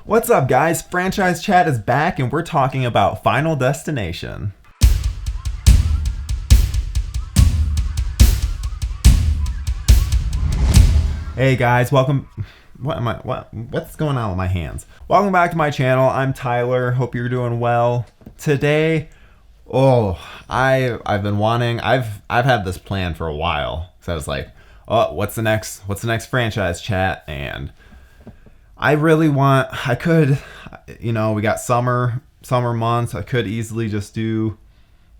What's up, guys? Franchise Chat is back, and we're talking about Final Destination. Hey guys, welcome. What's going on with my hands? Welcome back to my channel. I'm Tyler. Hope you're doing well. Today, I've been wanting. I've had this plan for a while. So I was like, oh, what's the next franchise chat? And I really want. I could, we got summer months. I could easily just do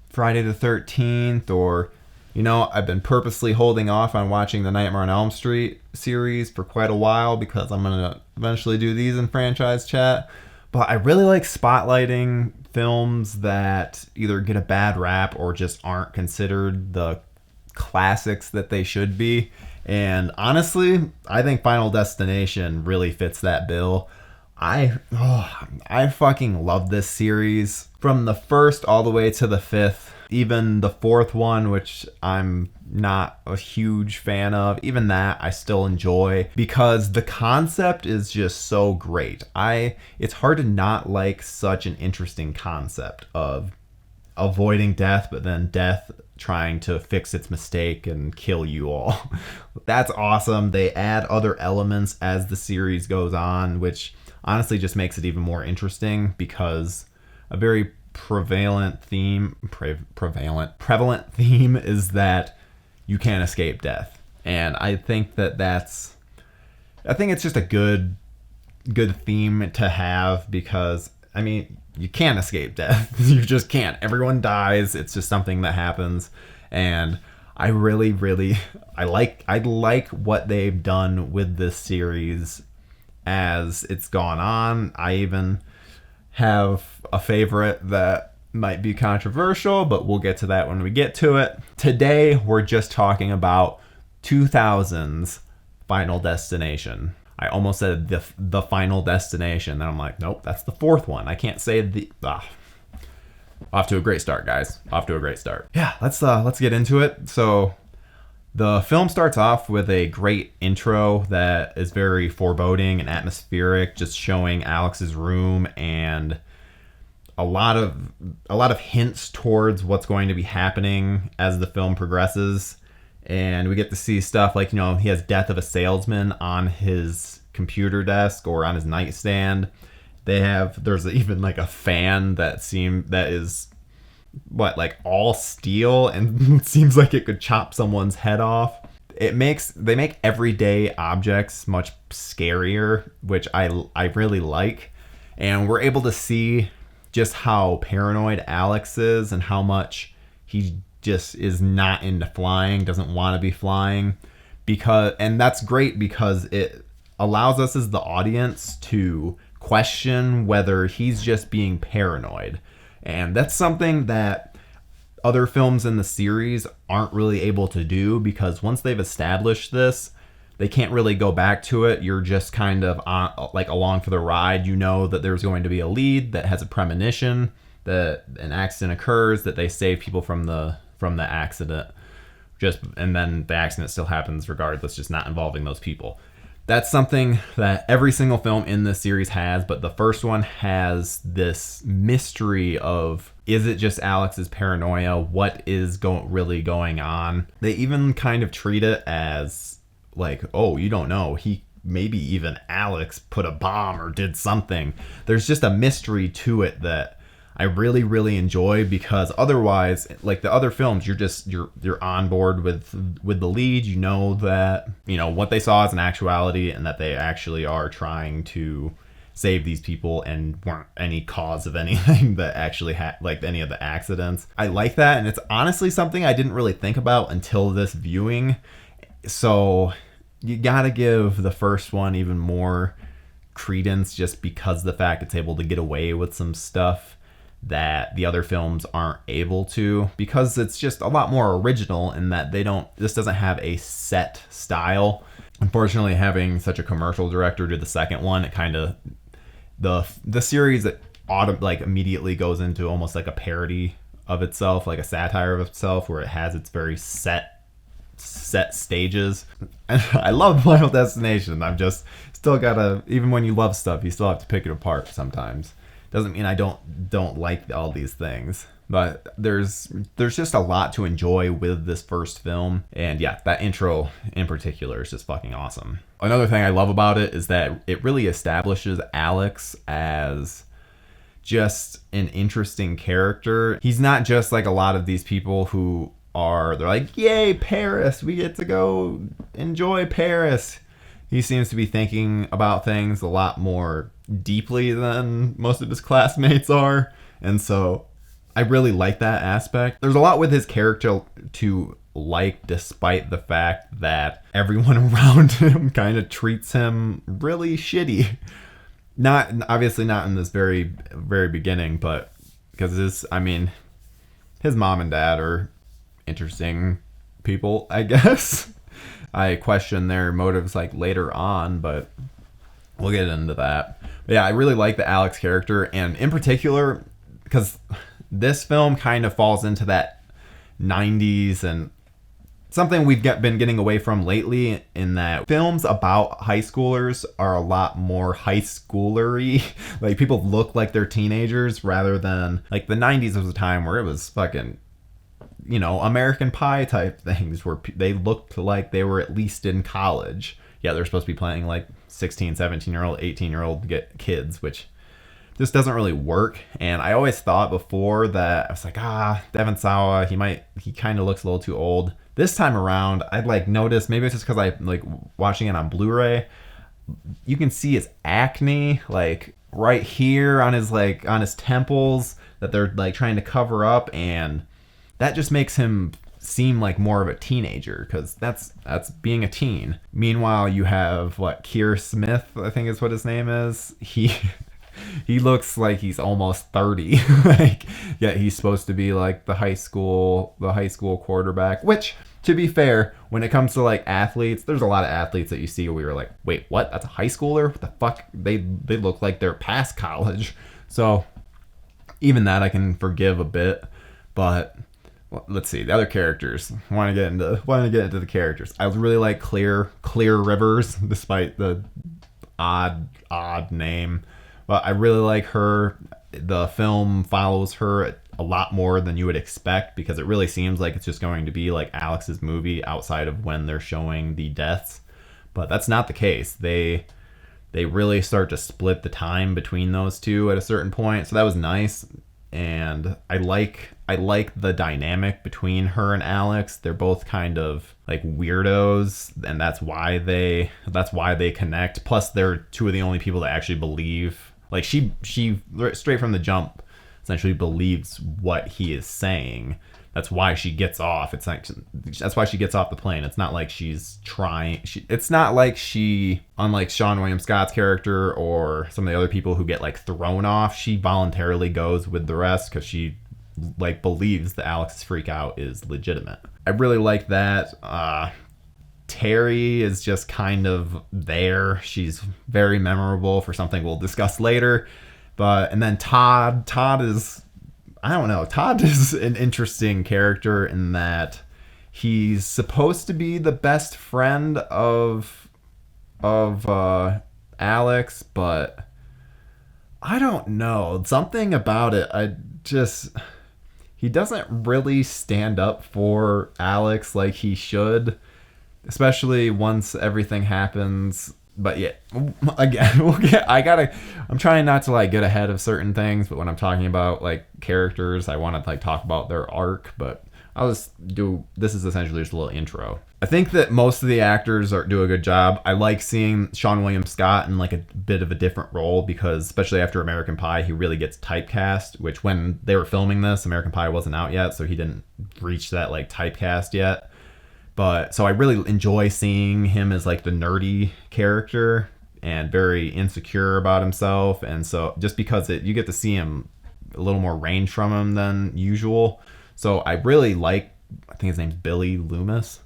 Friday the 13th, or I've been purposely holding off on watching the Nightmare on Elm Street series for quite a while because I'm going to eventually do these in franchise chat. But I really like spotlighting films that either get a bad rap or just aren't considered the classics that they should be. And honestly, I think Final Destination really fits that bill. I fucking love this series. From the first all the way to the fifth. Even the fourth one, which I'm not a huge fan of, even that I still enjoy because the concept is just so great. It's hard to not like such an interesting concept of avoiding death, but then death trying to fix its mistake and kill you all. That's awesome. They add other elements as the series goes on, which honestly just makes it even more interesting because a very prevalent theme is that you can't escape death. And I think it's just a good theme to have because you can't escape death. You just can't. Everyone dies. It's just something that happens. And I like what they've done with this series as it's gone on. I even have a favorite that might be controversial, but we'll get to that when we get to it. Today, we're just talking about 2000's Final Destination. I almost said the Final Destination, then I'm like, nope, that's the fourth one. I can't say Off to a great start, guys. Off to a great start. Yeah, let's get into it. So the film starts off with a great intro that is very foreboding and atmospheric, just showing Alex's room and a lot of hints towards what's going to be happening as the film progresses. And we get to see stuff like, he has Death of a Salesman on his computer desk or on his nightstand. There's even like a fan that is all steel and it seems like it could chop someone's head off. They make everyday objects much scarier, which I really like. And we're able to see just how paranoid Alex is and how much he just is not into flying, doesn't want to be flying, and that's great because it allows us as the audience to question whether he's just being paranoid. And that's something that other films in the series aren't really able to do because once they've established this, they can't really go back to it. You're just kind of along for the ride. You know that there's going to be a lead that has a premonition that an accident occurs, that they save people from the accident, and then the accident still happens regardless, just not involving those people. That's something that every single film in this series has, but the first one has this mystery of, is it just Alex's paranoia? What is really going on? They even kind of treat it as like, oh, you don't know. Maybe even Alex put a bomb or did something. There's just a mystery to it that I really, really enjoy because otherwise, like the other films, you're on board with the lead. You know that, what they saw is an actuality and that they actually are trying to save these people and weren't any cause of anything that actually had like any of the accidents. I like that. And it's honestly something I didn't really think about until this viewing. So you gotta give the first one even more credence just because of the fact it's able to get away with some stuff that the other films aren't able to, because it's just a lot more original in that this doesn't have a set style. Unfortunately, having such a commercial director do the second one, it kind of the series that immediately goes into almost like a parody of itself, like a satire of itself, where it has its very set stages. And I love Final Destination. I'm just still gotta, even when you love stuff, you still have to pick it apart sometimes. Doesn't mean I don't like all these things, but there's just a lot to enjoy with this first film. And yeah, that intro in particular is just fucking awesome. Another thing I love about it is that it really establishes Alex as just an interesting character. He's not just like a lot of these people who they're like, yay, Paris, we get to go enjoy Paris. He seems to be thinking about things a lot more deeply than most of his classmates are. And so I really like that aspect. There's a lot with his character to like, despite the fact that everyone around him kind of treats him really shitty. Not obviously not in this very, very beginning, but because his mom and dad are interesting people, I guess. I question their motives like later on, but we'll get into that. But yeah, I really like the Alex character, and in particular because this film kind of falls into that 90s and something we've been getting away from lately, in that films about high schoolers are a lot more high schoolery. Like, people look like they're teenagers rather than, like, the 90s was a time where it was fucking, American Pie type things where they looked like they were at least in college. Yeah, they're supposed to be playing like 16, 17-year-old, 18-year-old kids, which just doesn't really work. And I always thought before that, I was like, Devon Sawa, he kind of looks a little too old. This time around, I'd like noticed, maybe it's just because I like watching it on Blu-ray, you can see his acne like right here on his temples that they're like trying to cover up, and that just makes him seem like more of a teenager, because that's being a teen. Meanwhile, you have Keir Smith, I think is what his name is. He looks like he's almost 30. He's supposed to be like the high school quarterback, which, to be fair, when it comes to like athletes, there's a lot of athletes that you see where you're like, wait, what? That's a high schooler? What the fuck? They look like they're past college. So even that I can forgive a bit, but let's see the other characters. I want to get into the characters. I really like Clear Rivers, despite the odd name. But I really like her. The film follows her a lot more than you would expect, because it really seems like it's just going to be like Alex's movie outside of when they're showing the deaths. But that's not the case. They really start to split the time between those two at a certain point. So that was nice. And I like the dynamic between her and Alex. They're both kind of like weirdos, and that's why they connect. Plus, they're two of the only people that actually believe. Like, she straight from the jump essentially believes what he is saying. That's why she gets off. That's why she gets off the plane. It's not like she's trying. It's not like she, unlike Seann William Scott's character or some of the other people who get like thrown off, she voluntarily goes with the rest because she like believes that Alex's freak out is legitimate. I really like that. Terry is just kind of there. She's very memorable for something we'll discuss later. And then Todd is, I don't know. Todd is an interesting character in that he's supposed to be the best friend of Alex, but I don't know. Something about it, he doesn't really stand up for Alex like he should, especially once everything happens. But yeah, again, I'm trying not to like get ahead of certain things, but when I'm talking about like characters, I want to like talk about their arc, but this is essentially just a little intro. I think that most of the actors do a good job. I like seeing Seann William Scott in like a bit of a different role, because especially after American Pie, he really gets typecast, which when they were filming this, American Pie wasn't out yet, so he didn't reach that like typecast yet. But so I really enjoy seeing him as like the nerdy character and very insecure about himself. And so just because you get to see him a little more range from him than usual. So I really like, I think his name's Billy Loomis,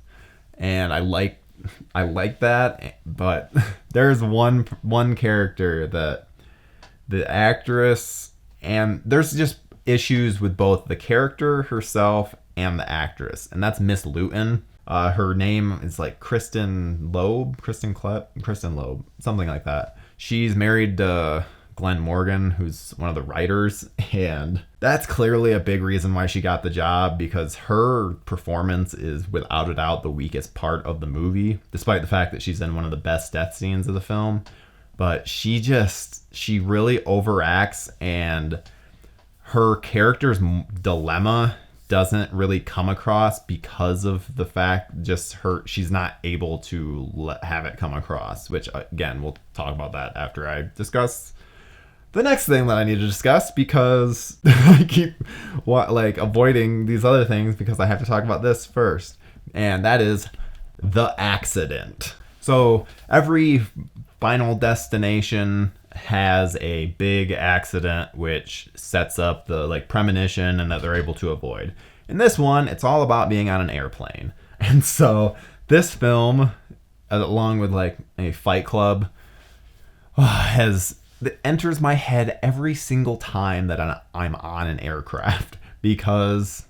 and I like that. But there's one character that the actress, and there's just issues with both the character herself and the actress, and that's Miss Luton. Her name is like Kristen Loeb, Kristen Loeb, something like that. She's married to Glenn Morgan, who's one of the writers, and that's clearly a big reason why she got the job, because her performance is without a doubt the weakest part of the movie, despite the fact that she's in one of the best death scenes of the film. But she really overacts, and her character's dilemma doesn't really come across because of the fact she's not able to have it come across, which again, we'll talk about that after I discuss the next thing that I need to discuss, because I keep avoiding these other things because I have to talk about this first, and that is the accident. So every Final Destination has a big accident which sets up the premonition and that they're able to avoid. In this one, it's all about being on an airplane. And so this film, along with a Fight Club, enters my head every single time that I'm on an aircraft, because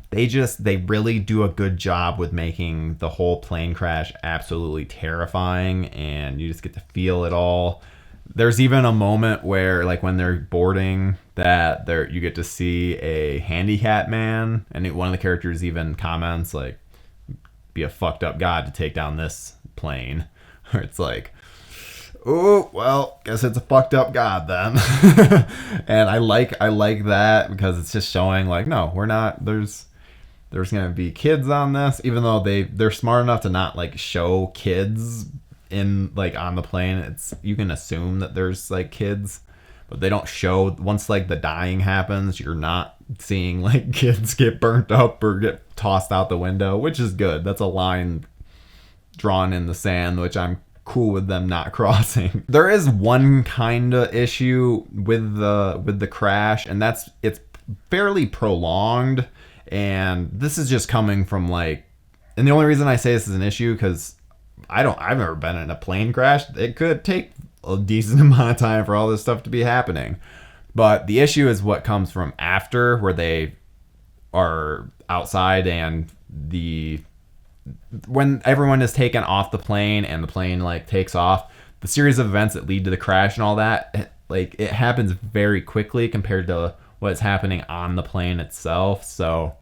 they really do a good job with making the whole plane crash absolutely terrifying, and you just get to feel it all. There's even a moment where, when they're boarding, that you get to see a handicap man, and one of the characters even comments, be a fucked up god to take down this plane. Or it's oh, well, guess it's a fucked up god then. And I like that, because it's just showing, no, we're not, there's going to be kids on this, even though they're smart enough to not, show kids in on the plane. You can assume that there's kids, but they don't show. Once the dying happens, you're not seeing kids get burnt up or get tossed out the window, which is good. That's a line drawn in the sand, which I'm cool with them not crossing. There is one kind of issue with the crash, and it's fairly prolonged, and this is just coming from and the only reason I say this is an issue, because I've never been in a plane crash. It could take a decent amount of time for all this stuff to be happening. But the issue is what comes from after, where they are outside and when everyone is taken off the plane and the plane takes off, the series of events that lead to the crash and all that, it happens very quickly compared to what's happening on the plane itself. So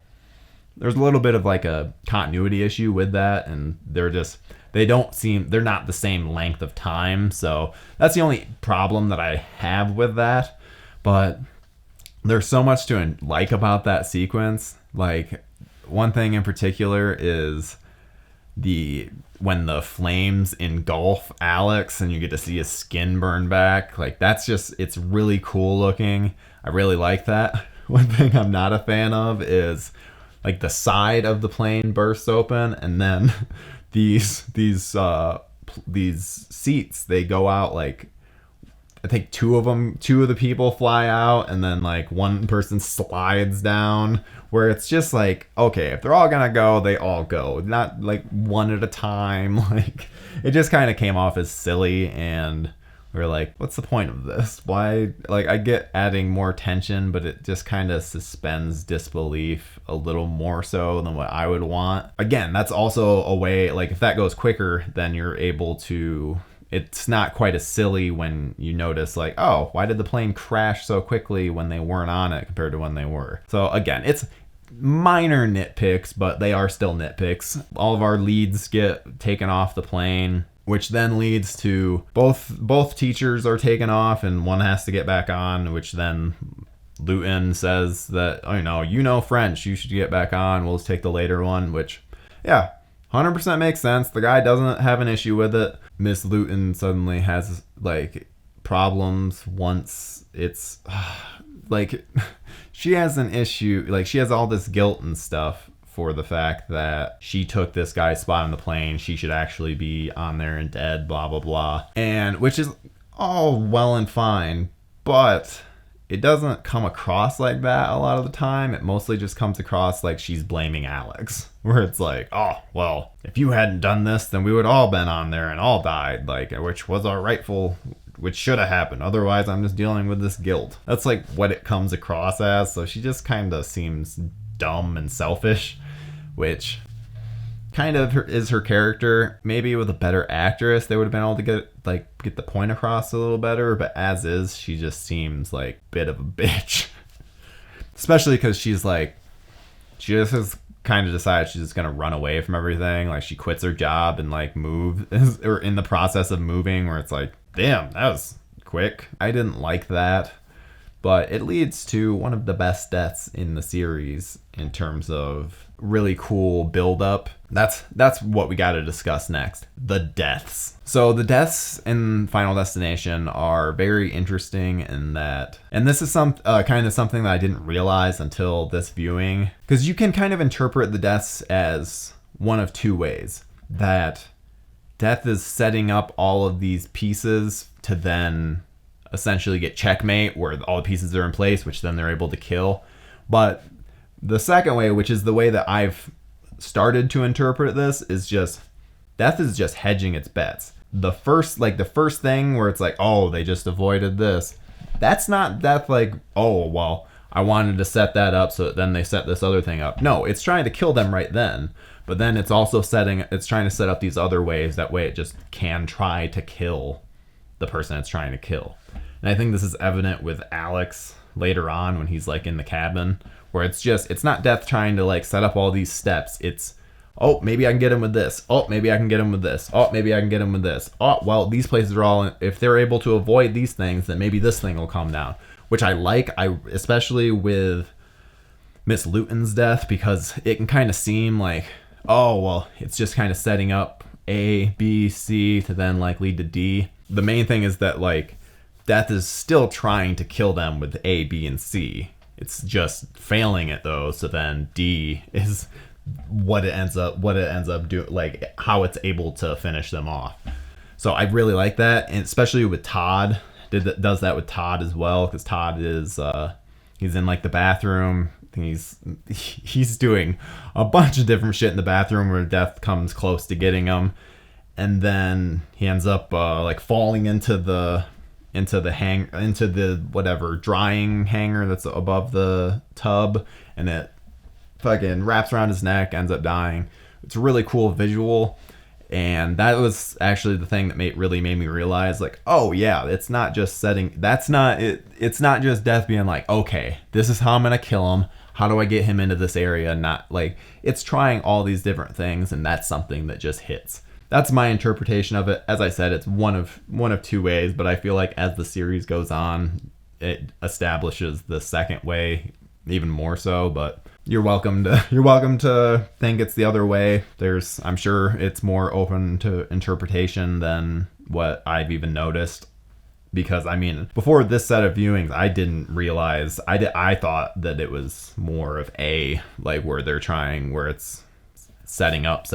there's a little bit of a continuity issue with that, and they're not the same length of time. So that's the only problem that I have with that. But there's so much to like about that sequence. One thing in particular is when the flames engulf Alex and you get to see his skin burn back. It's really cool looking. I really like that. One thing I'm not a fan of is the side of the plane bursts open, and then these seats, they go out. I think two of the people fly out, and then one person slides down, where it's just okay, if they're all gonna go, they all go, not one at a time. It just kind of came off as silly, and we're what's the point of this? Why? I get adding more tension, but it just kind of suspends disbelief a little more so than what I would want. Again, that's also a way, if that goes quicker, then you're able to, it's not quite as silly when you notice oh, why did the plane crash so quickly when they weren't on it compared to when they were? So again, it's minor nitpicks, but they are still nitpicks. All of our leads get taken off the plane, which then leads to both teachers are taken off and one has to get back on, which then Luton says that, you know French, you should get back on, we'll just take the later one, which, yeah, 100% makes sense. The guy doesn't have an issue with it. Miss Luton suddenly has problems once it's she has an issue, she has all this guilt and stuff for the fact that she took this guy's spot on the plane. She should actually be on there and dead, blah, blah, blah. And which is all well and fine, but it doesn't come across like that a lot of the time. It mostly just comes across like she's blaming Alex, where it's oh, well, if you hadn't done this, then we would all been on there and all died, which was our rightful, which should have happened. Otherwise, I'm just dealing with this guilt. That's what it comes across as. So she just kind of seems dumb and selfish, which kind of is her character. Maybe with a better actress, they would have been able to get the point across a little better. But as is, she just seems like a bit of a bitch. Especially because she just has kind of decided she's just gonna run away from everything. Like she quits her job and like or in the process of moving, where it's like, damn, that was quick. I didn't like that. But it leads to one of the best deaths in the series in terms of really cool build-up. That's what we got to discuss next. The deaths. So the deaths in Final Destination are very interesting in that, and this is kind of something that I didn't realize until this viewing, because you can kind of interpret the deaths as one of two ways. That death is setting up all of these pieces to then essentially get checkmate, where all the pieces are in place, which then they're able to kill. But the second way, which is the way that I've started to interpret this, is just death is just hedging its bets. The first thing where it's like, oh, they just avoided this. That's not death like, oh, well, I wanted to set that up so then they set this other thing up. No, it's trying to kill them right then. But then it's also it's trying to set up these other ways. That way it just can try to kill the person it's trying to kill. And I think this is evident with Alex later on when he's like in the cabin, where it's not death trying to like set up all these steps. It's, oh, maybe I can get him with this. Oh, maybe I can get him with this. Oh, maybe I can get him with this. Oh, well, these places are all, if they're able to avoid these things, then maybe this thing will come down, which I like. Especially with Miss Luton's death, because it can kind of seem like, oh, well, it's just kind of setting up A, B, C to then like lead to D. The main thing is that like death is still trying to kill them with A, B, and C. It's just failing it though. So then D is what it ends up doing, like how it's able to finish them off. So I really like that, and especially with Todd, does that with Todd as well, because Todd is he's in like the bathroom. He's doing a bunch of different shit in the bathroom where death comes close to getting him, and then he ends up like falling into the whatever drying hanger that's above the tub, and it fucking wraps around his neck, ends up dying. It's a really cool visual, and that was actually the thing that really made me realize, like, oh yeah, it's not just it's not just death being like, okay, this is how I'm gonna kill him, how do I get him into this area, not like, it's trying all these different things, and that's something that just hits. That's my interpretation of it. As I said, it's one of two ways, but I feel like as the series goes on, it establishes the second way even more so. But you're welcome to think it's the other way. I'm sure it's more open to interpretation than what I've even noticed. Because I mean, before this set of viewings, I didn't realize, I thought that it was more of A, like where it's setting up,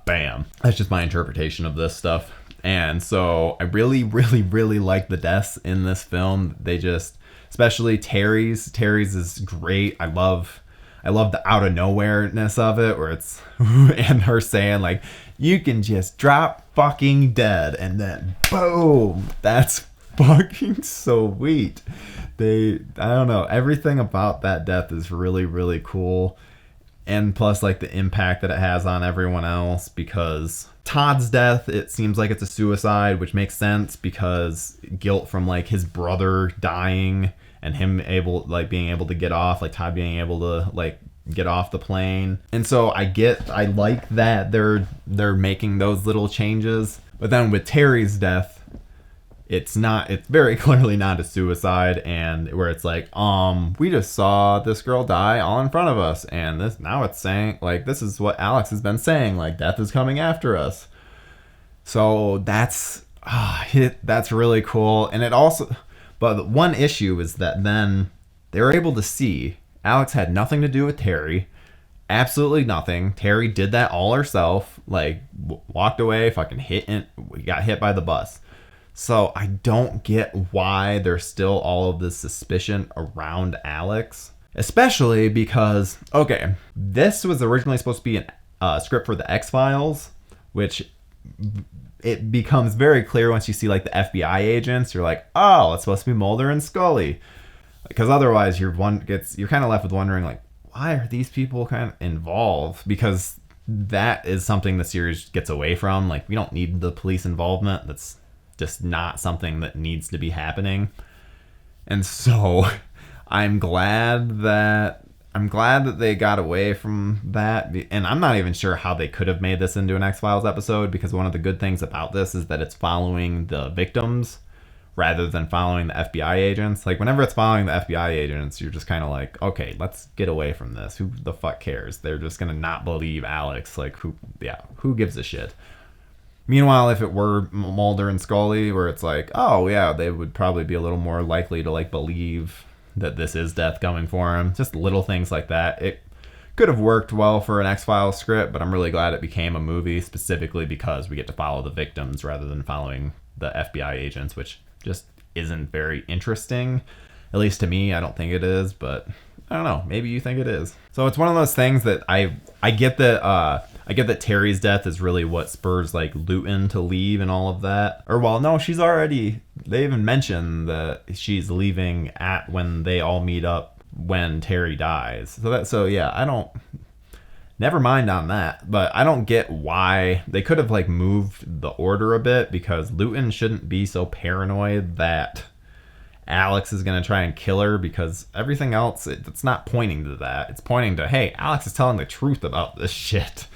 bam. That's just my interpretation of this stuff. And so I really, really, really like the deaths in this film. They just, especially Terry's is great. I love the out of nowhere-ness of it, where it's and her saying like, you can just drop fucking dead, and then boom, that's fucking sweet. I don't know, everything about that death is really, really cool. And plus, like, the impact that it has on everyone else, because Todd's death, it seems like it's a suicide, which makes sense because guilt from, like, his brother dying and him being able to get off, like, Todd being able to, like, get off the plane. And so I like that they're making those little changes. But then with Terry's death, it's very clearly not a suicide, and where it's like, we just saw this girl die all in front of us, and now it's saying, like, this is what Alex has been saying, like, death is coming after us. So that's really cool. And it also, but one issue is that then they were able to see Alex had nothing to do with Terry, absolutely nothing. Terry did that all herself, like, walked away, fucking got hit by the bus. So I don't get why there's still all of this suspicion around Alex. Especially because, okay, this was originally supposed to be a script for the X-Files, which it becomes very clear once you see like the FBI agents. You're like, oh, it's supposed to be Mulder and Scully. Because otherwise you're kind of left with wondering, like, why are these people kind of involved? Because that is something the series gets away from. Like, we don't need the police involvement. That's just not something that needs to be happening. And so I'm glad that they got away from that. And I'm not even sure how they could have made this into an X-Files episode, because one of the good things about this is that it's following the victims rather than following the FBI agents. Like, whenever it's following the FBI agents, you're just kind of like, okay, let's get away from this. Who the fuck cares? They're just gonna not believe Alex. Like, who gives a shit? Meanwhile, if it were Mulder and Scully, where it's like, oh yeah, they would probably be a little more likely to like believe that this is death coming for him. Just little things like that. It could have worked well for an X-Files script, but I'm really glad it became a movie, specifically because we get to follow the victims rather than following the FBI agents, which just isn't very interesting. At least to me, I don't think it is, but I don't know. Maybe you think it is. So it's one of those things that I get that Terry's death is really what spurs like Luton to leave and all of that. Or well, no, they even mention that she's leaving at when they all meet up when Terry dies. Never mind on that, but I don't get why they could have like moved the order a bit, because Luton shouldn't be so paranoid that Alex is going to try and kill her, because everything else, it's not pointing to that. It's pointing to, hey, Alex is telling the truth about this shit.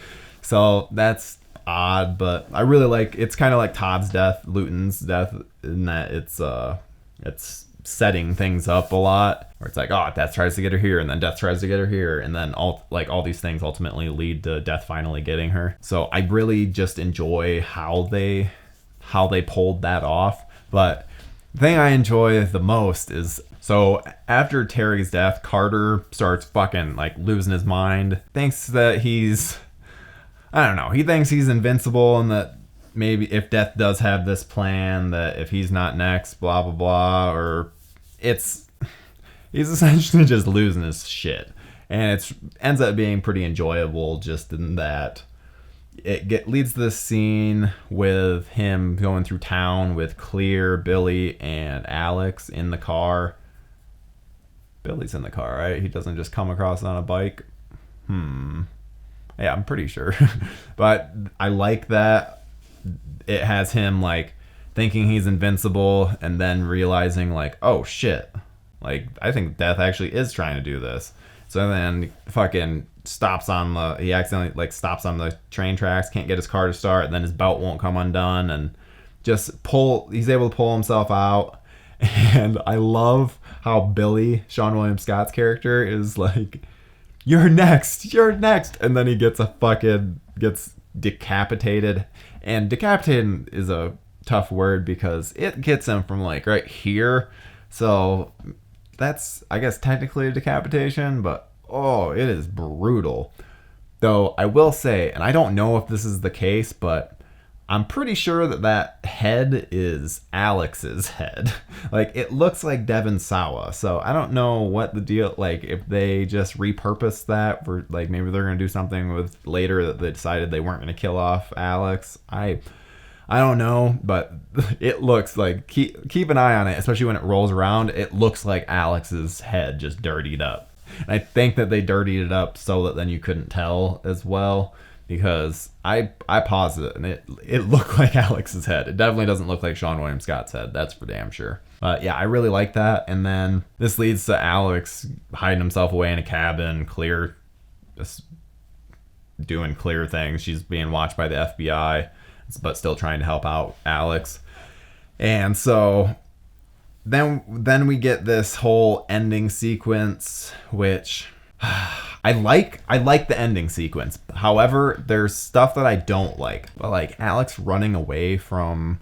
So that's odd, but I really it's kind of like Todd's death, Luton's death, in that it's setting things up a lot, where it's like, oh, Death tries to get her here, and then Death tries to get her here, and then all these things ultimately lead to Death finally getting her. So I really just enjoy how they pulled that off. But the thing I enjoy the most is, so after Terry's death, Carter starts fucking like losing his mind, thinks that he thinks he's invincible, and that maybe if Death does have this plan, that if he's not next, blah blah blah, or he's essentially just losing his shit. And it ends up being pretty enjoyable, just in that it leads to this scene with him going through town with Clear, Billy, and Alex in the car. Billy's in the car, right? He doesn't just come across on a bike. Yeah, I'm pretty sure. But I like that it has him like thinking he's invincible, and then realizing like, oh shit, like I think Death actually is trying to do this. So then fucking he accidentally like stops on the train tracks, can't get his car to start, and then his belt won't come undone, and he's able to pull himself out. And I love how Billy, Sean William Scott's character, is like, you're next, and then he gets decapitated. And decapitated is a tough word, because it gets him from like right here. So that's, I guess, technically a decapitation, but oh, it is brutal. Though I will say, and I don't know if this is the case, but I'm pretty sure that head is Alex's head. Like, it looks like Devon Sawa. So I don't know what the deal, like if they just repurposed that for, like, maybe they're going to do something with later that they decided they weren't going to kill off Alex. I don't know, but it looks like, keep an eye on it, especially when it rolls around. It looks like Alex's head just dirtied up. And I think that they dirtied it up so that then you couldn't tell as well, because I paused it and it looked like Alex's head. It definitely doesn't look like Sean William Scott's head. That's for damn sure. But yeah, I really like that. And then this leads to Alex hiding himself away in a cabin, Clear just doing Clear things. She's being watched by the FBI, but still trying to help out Alex. And so then we get this whole ending sequence, which I like the ending sequence. However, there's stuff that I don't like. But like Alex running away from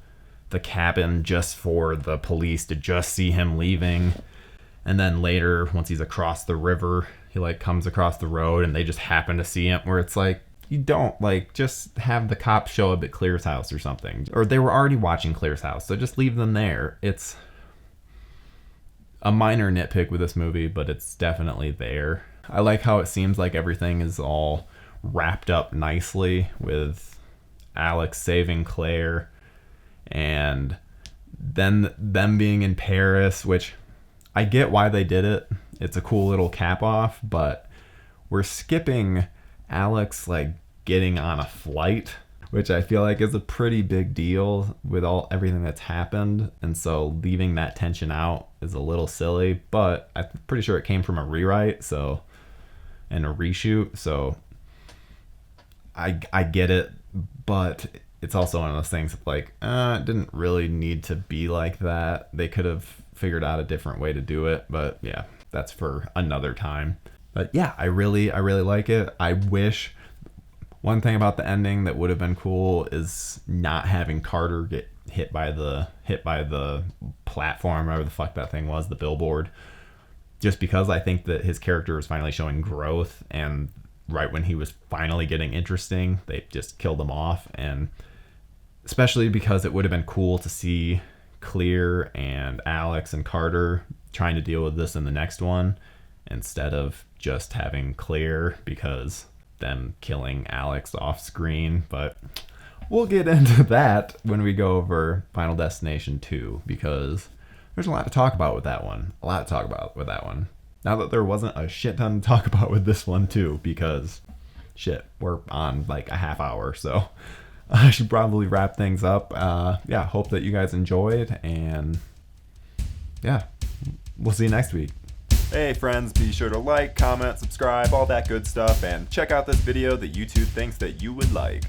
the cabin just for the police to just see him leaving. And then later, once he's across the river, he like comes across the road and they just happen to see him, where it's like, you don't, like, just have the cops show up at Clear's house or something. Or they were already watching Clear's house, so just leave them there. It's a minor nitpick with this movie, but it's definitely there. I like how it seems like everything is all wrapped up nicely with Alex saving Claire and then them being in Paris, which I get why they did it. It's a cool little cap off, but we're skipping Alex like getting on a flight, which I feel like is a pretty big deal with everything that's happened. And so leaving that tension out is a little silly, but I'm pretty sure it came from a rewrite, and a reshoot. So I get it, but it's also one of those things like, it didn't really need to be like that. They could have figured out a different way to do it, but yeah, that's for another time. But yeah, I really like it. I wish one thing about the ending that would have been cool is not having Carter get hit by the platform, whatever the fuck that thing was, the billboard. Just because I think that his character was finally showing growth, and right when he was finally getting interesting, they just killed him off. And especially because it would have been cool to see Clear and Alex and Carter trying to deal with this in the next one, instead of just having Clear because them killing Alex off screen. But we'll get into that when we go over Final Destination 2, because there's a lot to talk about with that one. Now that there wasn't a shit ton to talk about with this one too, because shit, we're on like a half hour, so I should probably wrap things up. Yeah, hope that you guys enjoyed, and yeah, we'll see you next week. Hey friends, be sure to like, comment, subscribe, all that good stuff, and check out this video that YouTube thinks that you would like.